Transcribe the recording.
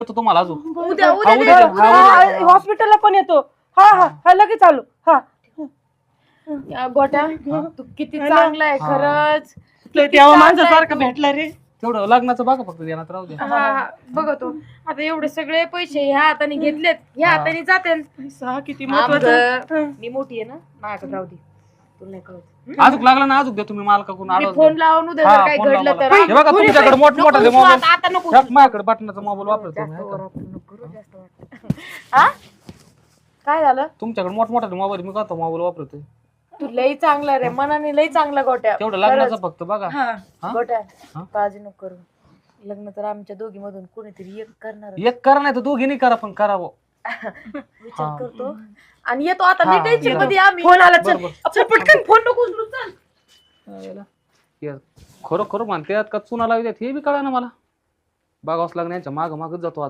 तुम्हाला अजून उद्या उद्या उद्या दे. दे. हॉस्पिटलला पण येतो. हा हा हा लगेच चालू. हा या गोट्या तू किती चांगला आहे खरंच. तेव्हा माणसासारखं भेटला रे. तेवढं लग्नाचं बघा फक्त ध्यानात राहू द्या. हा बघतो आता एवढे सगळे पैसे ह्या हाताने घेतलेत ह्या हाताने जातील. पैसा किती महत्वाचा. मी मोठी आहे ना माझ्याकडे राहू दे तुला नाही कळत. अजूक लागला ना अजूक द्या तुम्ही मालकाकडून मी आडवून फोन लावून उद्या हा, जर काही फोन लावा घडलं तर मला. हे बघा तुमच्याकडे मोठमोठा नको मोबाईल उचलू आता नको माझ्याकडे बटनाचा मोबाईल वापरतो जास्त मी. वर आपण नको करू, जास्त वाटतं. हा काय झालं तुमच्याकडे मोठमोठा मोबाईल मी करतो मोबाईल वापरतोय. तू लई चांगला रे मनाने लई चांगला गोट्या. तेवढं लग्नाचं फक्त बघा. हा गोट्या हा? काळजी नको करू. लग्न तर आमच्या दोघी मधून कोणीतरी एक करणार. एक करा नाही तर दोघींनी करा पण करावं. विचार करतो आणि येतो आता हा, मी टेन्शन या. मध्ये आम्ही फोन आला. चल बरोबर. चल पटकन फोन नको उचलू, चल. खरं खरं म्हणते का चुना लावतात हे बी कळा ना मला. बघावंच लागण्याच्या माग मागच जातो आता.